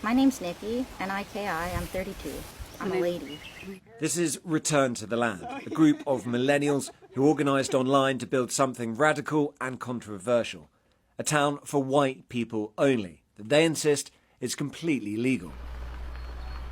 My name's Nikki, N-I-K-I. I'm 32. I'm a lady. This is Return to the Land, a group of millennials who organised online to build something radical and controversial. A town for white people only, that they insist is completely legal.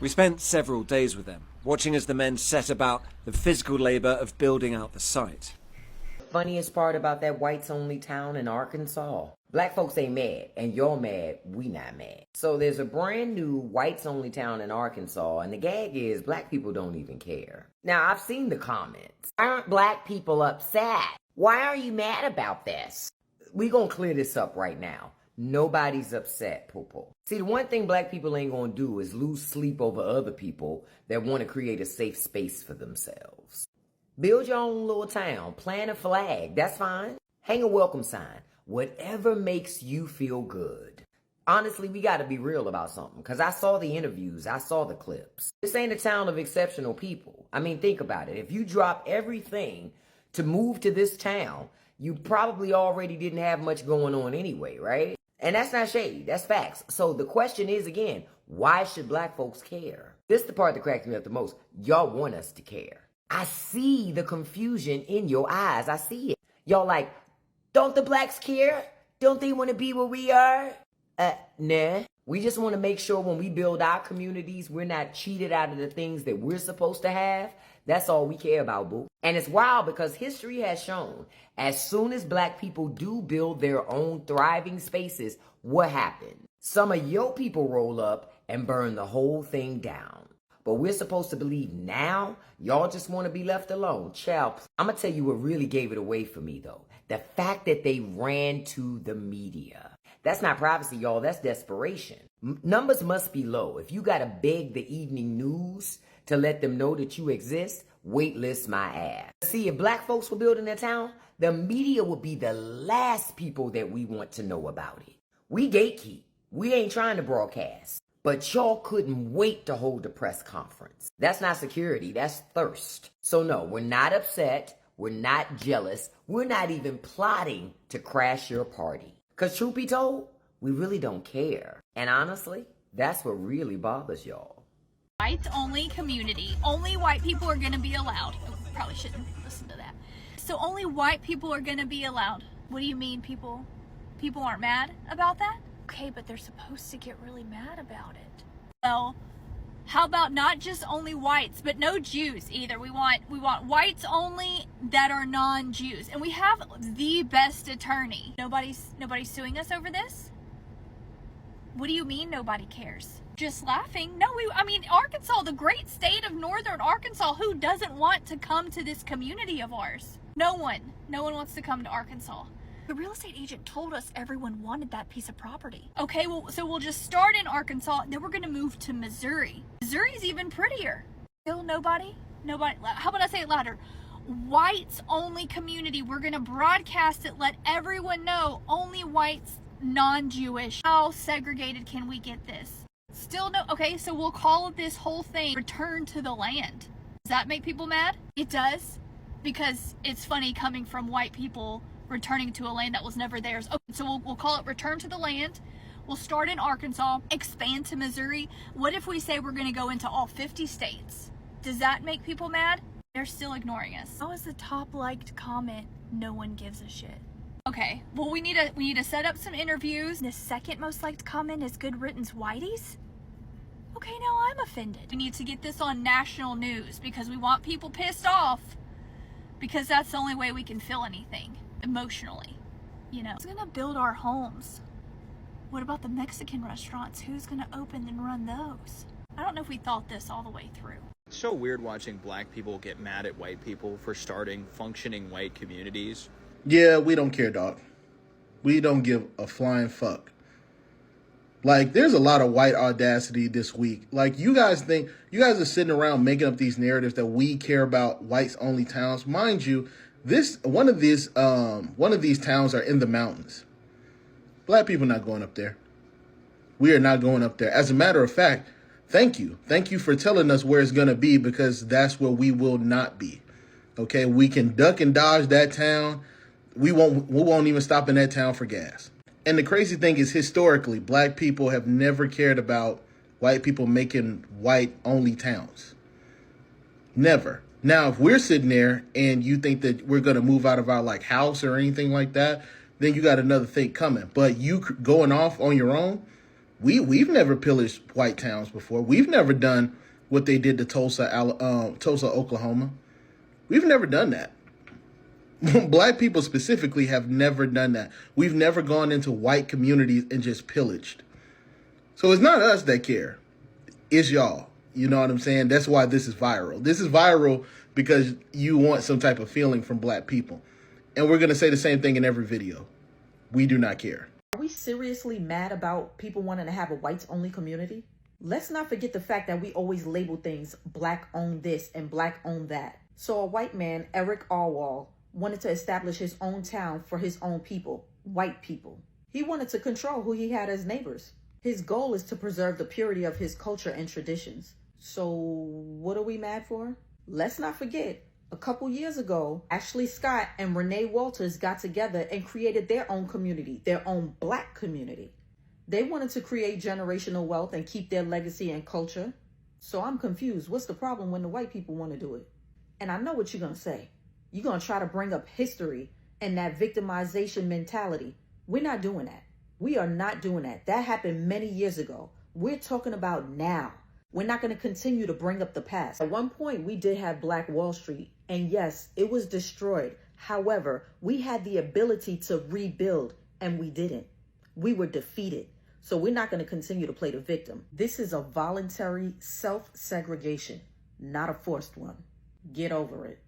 We spent several days with them, watching as the men set about the physical labour of building out the site. Funniest part about that whites-only town in Arkansas, black folks ain't mad, and you're mad, we not mad. So there's a brand new whites-only town in Arkansas, and the gag is black people don't even care. Now, I've seen the comments. Aren't black people upset? Why are you mad about this? We gonna clear this up right now. Nobody's upset, poo-poo. See, the one thing black people ain't gonna do is lose sleep over other people that want to create a safe space for themselves. Build your own little town, plant a flag, that's fine. Hang a welcome sign, whatever makes you feel good. Honestly, we gotta be real about something, because I saw the interviews, I saw the clips. This ain't a town of exceptional people. I mean, think about it. If you drop everything to move to this town, you probably already didn't have much going on anyway, right? And that's not shade, that's facts. So the question is, again, why should black folks care? This is the part that cracks me up the most. Y'all want us to care. I see the confusion in your eyes. I see it. Y'all like, don't the blacks care? Don't they want to be where we are? Nah. We just want to make sure when we build our communities, we're not cheated out of the things that we're supposed to have. That's all we care about, boo. And it's wild because history has shown as soon as black people do build their own thriving spaces, what happened? Some of your people roll up and burn the whole thing down. But we're supposed to believe now y'all just want to be left alone. Child, I'm going to tell you what really gave it away for me, though. The fact that they ran to the media. That's not privacy, y'all. That's desperation. Numbers must be low. If you got to beg the evening news to let them know that you exist, waitlist my ass. See, if black folks were building their town, the media would be the last people that we want to know about it. We gatekeep. We ain't trying to broadcast. But y'all couldn't wait to hold a press conference. That's not security, that's thirst. So no, we're not upset, we're not jealous, we're not even plotting to crash your party. Because truth be told, we really don't care. And honestly, that's what really bothers y'all. Whites-only community. Only white people are going to be allowed. Oh, probably shouldn't listen to that. So only white people are going to be allowed. What do you mean people aren't mad about that? Okay, but they're supposed to get really mad about it. Well, how about not just only whites, but no Jews either. We want whites only that are non-Jews. And we have the best attorney. Nobody's suing us over this? What do you mean nobody cares? Just laughing? No, I mean, Arkansas, the great state of northern Arkansas, who doesn't want to come to this community of ours? No one wants to come to Arkansas. The real estate agent told us everyone wanted that piece of property. Okay, well, so we'll just start in Arkansas, then we're gonna move to Missouri. Missouri's even prettier. Still nobody? How about I say it louder? Whites only community. We're gonna broadcast it, let everyone know, only whites, non-Jewish. How segregated can we get this? Still no, okay, so we'll call this whole thing Return to the Land. Does that make people mad? It does, because it's funny coming from white people returning to a land that was never theirs. Okay, so we'll call it Return to the Land. We'll start in Arkansas, expand to Missouri. What if we say we're going to go into all 50 states? Does that make people mad? They're still ignoring us. How is the top liked comment, no one gives a shit? Okay, well we need to set up some interviews. The second most liked comment is Good Riddance Whiteys. Okay, now I'm offended. We need to get this on national news because we want people pissed off, because that's the only way we can feel anything emotionally, you know. Who's gonna build our homes? What about the Mexican restaurants? Who's gonna open and run those? I don't know if we thought this all the way through. It's so weird watching black people get mad at white people for starting functioning white communities. Yeah, we don't care, dog. We don't give a flying fuck. Like, there's a lot of white audacity this week. Like, you guys are sitting around making up these narratives that we care about whites only towns. Mind you, one of these towns are in the mountains. Black people not going up there. We are not going up there. As a matter of fact, thank you for telling us where it's gonna be, because that's where we will not be. Okay, we can duck and dodge that town. We won't even stop in that town for gas. And the crazy thing is, historically, black people have never cared about white people making white-only towns. Never. Now, if we're sitting there and you think that we're going to move out of our like house or anything like that, then you got another thing coming. But you going off on your own, we've never pillaged white towns before. We've never done what they did to Tulsa, Oklahoma. We've never done that. Black people specifically have never done that. We've never gone into white communities and just pillaged. So it's not us that care. It's y'all. You know what I'm saying? That's why this is viral. This is viral because you want some type of feeling from black people. And we're going to say the same thing in every video. We do not care. Are we seriously mad about people wanting to have a whites-only community? Let's not forget the fact that we always label things black own this and black own that. So a white man, Eric Arwal, wanted to establish his own town for his own people, white people. He wanted to control who he had as neighbors. His goal is to preserve the purity of his culture and traditions. So what are we mad for? Let's not forget, a couple years ago, Ashley Scott and Renee Walters got together and created their own community, their own black community. They wanted to create generational wealth and keep their legacy and culture. So I'm confused. What's the problem when the white people want to do it? And I know what you're going to say. You're going to try to bring up history and that victimization mentality. We're not doing that. We are not doing that. That happened many years ago. We're talking about now. We're not going to continue to bring up the past. At one point, we did have Black Wall Street. And yes, it was destroyed. However, we had the ability to rebuild and we didn't. We were defeated. So we're not going to continue to play the victim. This is a voluntary self-segregation, not a forced one. Get over it.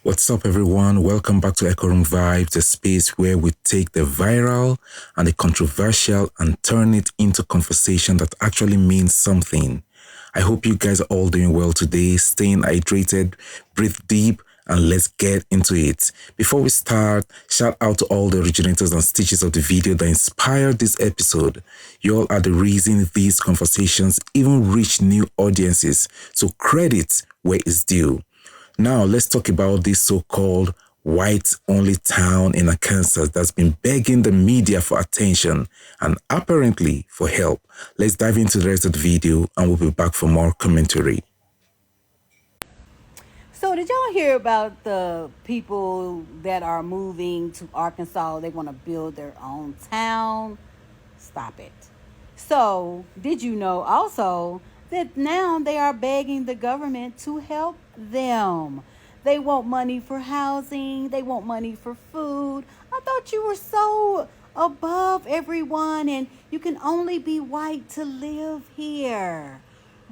What's up, everyone? Welcome back to Echo Room Vibes, the space where we take the viral and the controversial and turn it into conversation that actually means something. I hope you guys are all doing well today, staying hydrated, breathe deep, and let's get into it. Before we start, shout out to all the originators and stitches of the video that inspired this episode. You all are the reason these conversations even reach new audiences, so credit where it's due. Now, let's talk about this so-called white-only town in Arkansas that's been begging the media for attention and apparently for help. Let's dive into the rest of the video and we'll be back for more commentary. So did y'all hear about the people that are moving to Arkansas? They want to build their own town. Stop it. So did you know also that now they are begging the government to help them? They want money for housing. They want money for food. I thought you were so above everyone and you can only be white to live here.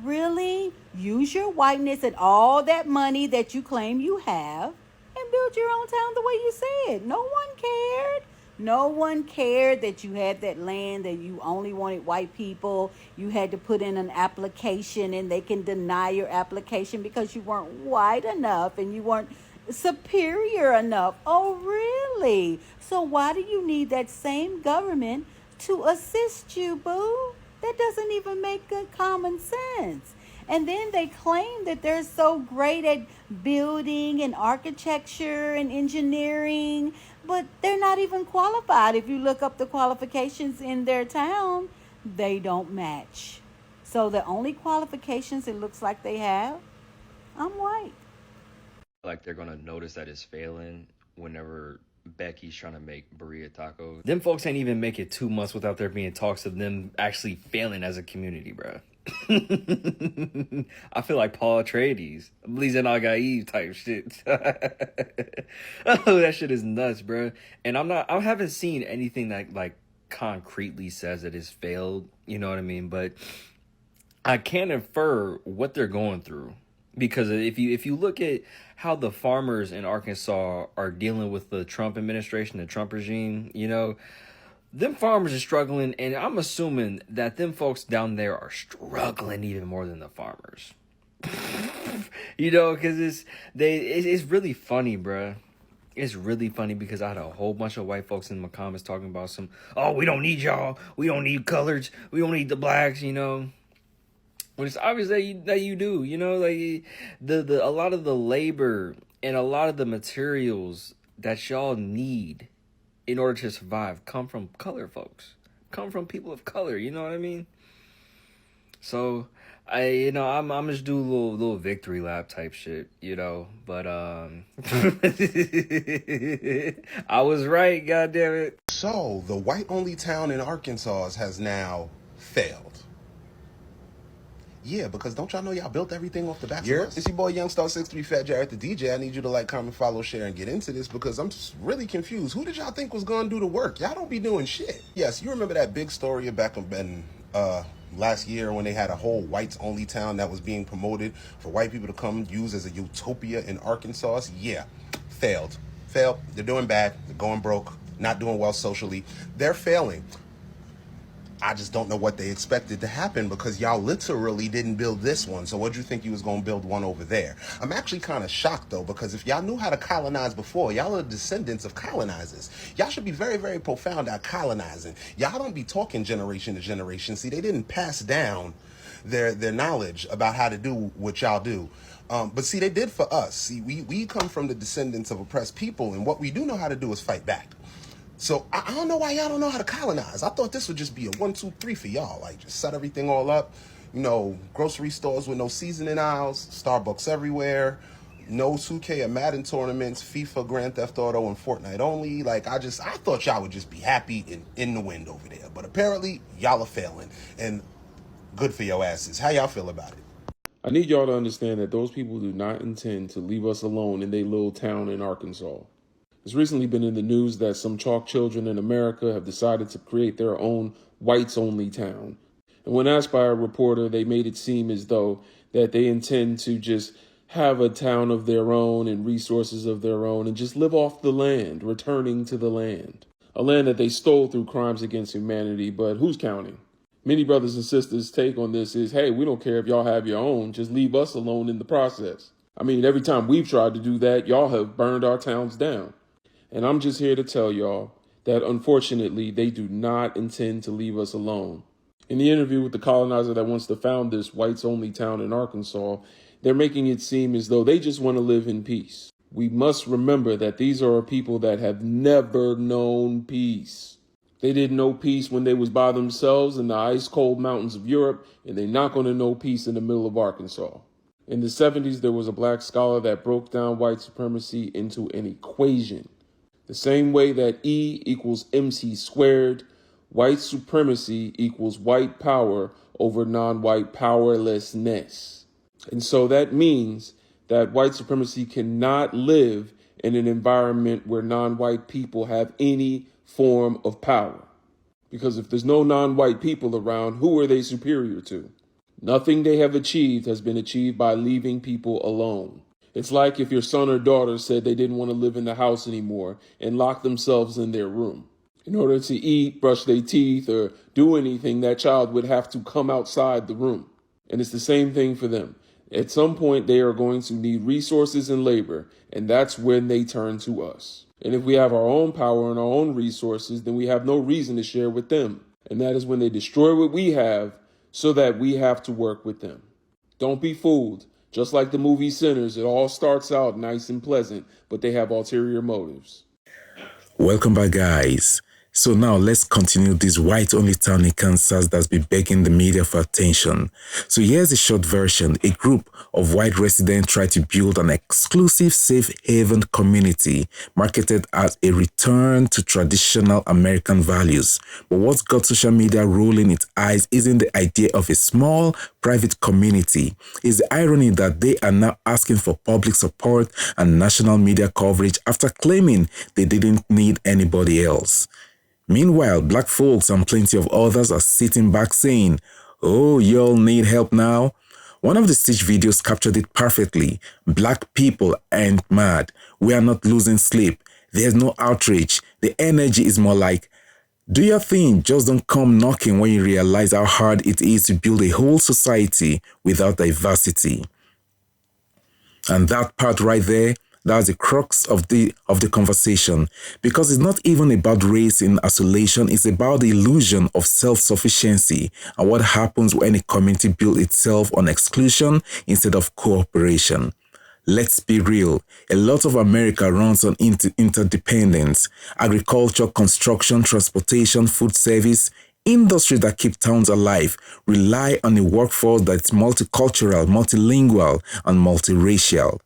Really? Use your whiteness and all that money that you claim you have and build your own town the way you said. No one cared. No one cared that you had that land, that you only wanted white people. You had to put in an application and they can deny your application because you weren't white enough and you weren't superior enough. Oh, really? So why do you need that same government to assist you, boo? That doesn't even make good common sense. And then they claim that they're so great at building and architecture and engineering, but they're not even qualified. If you look up the qualifications in their town, they don't match. So the only qualifications it looks like they have, I'm white. Like they're gonna notice that it's failing whenever Becky's trying to make burrito tacos. Them folks ain't even make it 2 months without there being talks of them actually failing as a community, bro. I feel like Paul Atreides, Blizan Aga Eve type shit. Oh, that shit is nuts, bro. And I haven't seen anything that like concretely says that it's failed. You know what I mean? But I can infer what they're going through. Because if you look at how the farmers in Arkansas are dealing with the Trump administration, the Trump regime, you know, them farmers are struggling, and I'm assuming that them folks down there are struggling even more than the farmers. You know, because it's really funny, bruh. It's really funny because I had a whole bunch of white folks in my comments talking about we don't need y'all, we don't need colors, we don't need the blacks, you know. Well, it's obvious that you do, you know, like a lot of the labor and a lot of the materials that y'all need in order to survive come from colored folks, come from people of color. You know what I mean? So I'm just do a little victory lap type shit, But I was right, goddammit. So the white-only town in Arkansas has now failed. Yeah, because don't y'all know y'all built everything off the backs of us? It's your boy Youngstar63 Fat Jarrett the DJ. I need you to like, comment, follow, share, and get into this because I'm just really confused. Who did y'all think was gonna do the work? Y'all don't be doing shit. Yes, you remember that big story back in last year when they had a whole whites-only town that was being promoted for white people to come use as a utopia in Arkansas? Yeah, failed. Failed. They're doing bad. They're going broke. Not doing well socially. They're failing. I just don't know what they expected to happen because y'all literally didn't build this one. So what'd you think you was going to build one over there? I'm actually kind of shocked, though, because if y'all knew how to colonize before, y'all are descendants of colonizers. Y'all should be very, very profound at colonizing. Y'all don't be talking generation to generation. See, they didn't pass down their knowledge about how to do what y'all do. But see, they did for us. See, we come from the descendants of oppressed people, and what we do know how to do is fight back. So I don't know why y'all don't know how to colonize. I thought this would just be a 1, 2, 3 for y'all. Like, just set everything all up. Grocery stores with no seasoning aisles, Starbucks everywhere, no 2K or Madden tournaments, FIFA, Grand Theft Auto, and Fortnite only. Like, I thought y'all would just be happy and in the wind over there. But apparently, y'all are failing. And good for your asses. How y'all feel about it? I need y'all to understand that those people do not intend to leave us alone in their little town in Arkansas. It's recently been in the news that some chalk children in America have decided to create their own whites-only town. And when asked by a reporter, they made it seem as though that they intend to just have a town of their own and resources of their own and just live off the land, returning to the land. A land that they stole through crimes against humanity, but who's counting? Many brothers and sisters' take on this is, hey, we don't care if y'all have your own, just leave us alone in the process. I mean, every time we've tried to do that, y'all have burned our towns down. And I'm just here to tell y'all that unfortunately, they do not intend to leave us alone. In the interview with the colonizer that wants to found this whites-only town in Arkansas, they're making it seem as though they just want to live in peace. We must remember that these are people that have never known peace. They didn't know peace when they was by themselves in the ice-cold mountains of Europe, and they're not going to know peace in the middle of Arkansas. In the 70s, there was a black scholar that broke down white supremacy into an equation. The same way that E equals MC squared, white supremacy equals white power over non-white powerlessness. And so that means that white supremacy cannot live in an environment where non-white people have any form of power. Because if there's no non-white people around, who are they superior to? Nothing they have achieved has been achieved by leaving people alone. It's like if your son or daughter said they didn't want to live in the house anymore and locked themselves in their room. In order to eat, brush their teeth, or do anything, that child would have to come outside the room. And it's the same thing for them. At some point, they are going to need resources and labor, and that's when they turn to us. And if we have our own power and our own resources, then we have no reason to share with them. And that is when they destroy what we have so that we have to work with them. Don't be fooled. Just like the movie Sinners, it all starts out nice and pleasant, but they have ulterior motives. Welcome back, guys. So now let's continue this white-only town in Kansas that's been begging the media for attention. So here's a short version. A group of white residents tried to build an exclusive safe haven community marketed as a return to traditional American values. But what's got social media rolling its eyes isn't the idea of a small private community. It's the irony that they are now asking for public support and national media coverage after claiming they didn't need anybody else. Meanwhile, black folks and plenty of others are sitting back saying, "Oh, y'all need help now?" One of the stitch videos captured it perfectly. Black people aren't mad. We are not losing sleep. There's no outrage. The energy is more like, do your thing, just don't come knocking when you realize how hard it is to build a whole society without diversity. And that part right there, that's the crux of the conversation, because it's not even about race in isolation, it's about the illusion of self-sufficiency and what happens when a community builds itself on exclusion instead of cooperation. Let's be real, a lot of America runs on interdependence. Agriculture, construction, transportation, food service, industries that keep towns alive rely on a workforce that's multicultural, multilingual, and multiracial.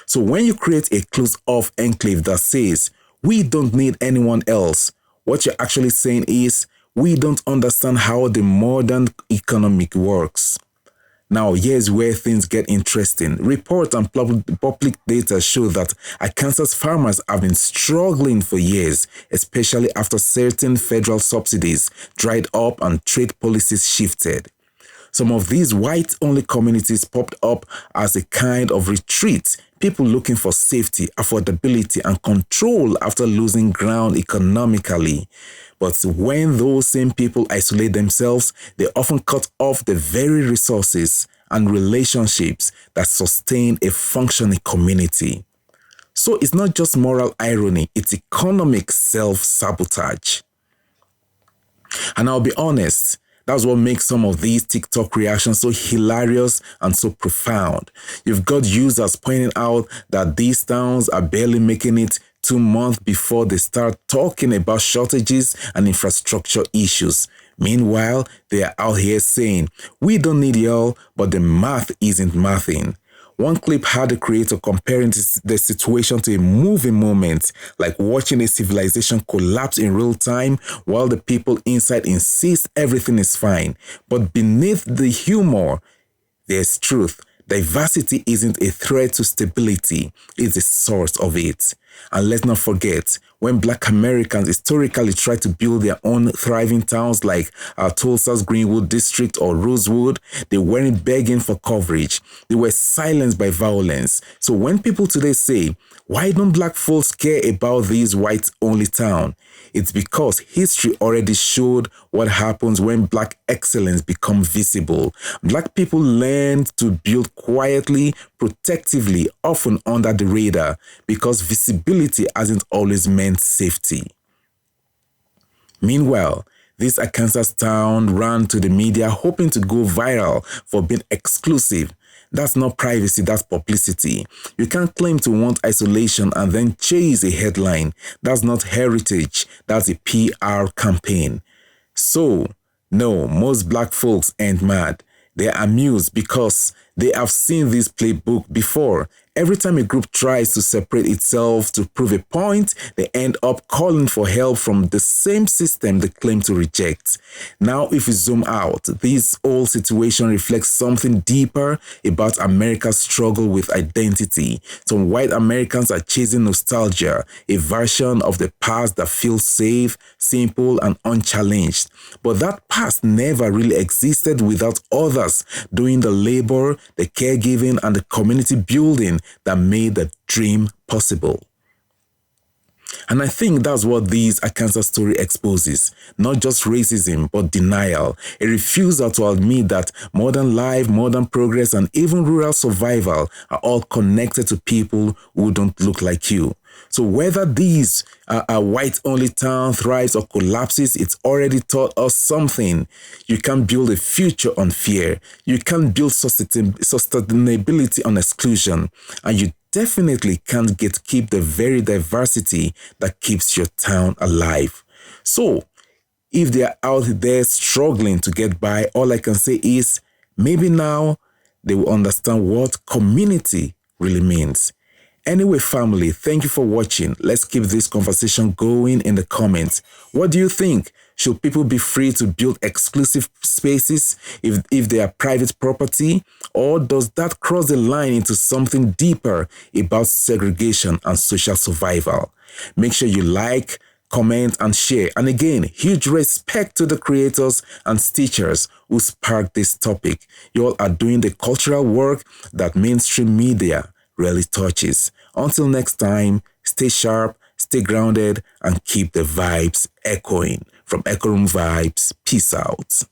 So when you create a closed-off enclave that says, we don't need anyone else, what you're actually saying is, we don't understand how the modern economy works. Now, here's where things get interesting. Reports and public data show that Arkansas farmers have been struggling for years, especially after certain federal subsidies dried up and trade policies shifted. Some of these white-only communities popped up as a kind of retreat, people looking for safety, affordability, and control after losing ground economically. But when those same people isolate themselves, they often cut off the very resources and relationships that sustain a functioning community. So it's not just moral irony, it's economic self-sabotage. And I'll be honest, that's what makes some of these TikTok reactions so hilarious and so profound. You've got users pointing out that these towns are barely making it 2 months before they start talking about shortages and infrastructure issues. Meanwhile, they are out here saying, we don't need y'all, but the math isn't mathing. One clip had the creator comparing the situation to a movie moment, like watching a civilization collapse in real time while the people inside insist everything is fine. But beneath the humor, there's truth. Diversity isn't a threat to stability, it's the source of it. And let's not forget, when Black Americans historically tried to build their own thriving towns like Tulsa's Greenwood District or Rosewood, they weren't begging for coverage. They were silenced by violence. So when people today say, why don't Black folks care about these white-only towns? It's because history already showed what happens when Black excellence becomes visible. Black people learned to build quietly, protectively, often under the radar, because visibility hasn't always meant safety. Meanwhile, this Arkansas town ran to the media hoping to go viral for being exclusive. That's not privacy, that's publicity. You can't claim to want isolation and then chase a headline. That's not heritage, that's a PR campaign. So, no, most Black folks ain't mad. They're amused because they have seen this playbook before. Every time a group tries to separate itself to prove a point, they end up calling for help from the same system they claim to reject. Now, if we zoom out, this whole situation reflects something deeper about America's struggle with identity. Some white Americans are chasing nostalgia, a version of the past that feels safe, simple, and unchallenged. But that past never really existed without others doing the labor, the caregiving, and the community building that made the dream possible. And I think that's what this Arkansas story exposes. Not just racism, but denial. A refusal to admit that modern life, modern progress, and even rural survival are all connected to people who don't look like you. So whether these are white-only town thrives or collapses, it's already taught us something. You can't build a future on fear. You can't build sustainability on exclusion. And you definitely can't keep the very diversity that keeps your town alive. So, if they're out there struggling to get by, all I can say is, maybe now they will understand what community really means. Anyway, family, thank you for watching. Let's keep this conversation going in the comments. What do you think? Should people be free to build exclusive spaces if they are private property? Or does that cross the line into something deeper about segregation and social survival? Make sure you like, comment, and share. And again, huge respect to the creators and teachers who sparked this topic. You all are doing the cultural work that mainstream media rarely touches. Until next time, stay sharp, stay grounded, and keep the vibes echoing. From Echo Room Vibes, peace out.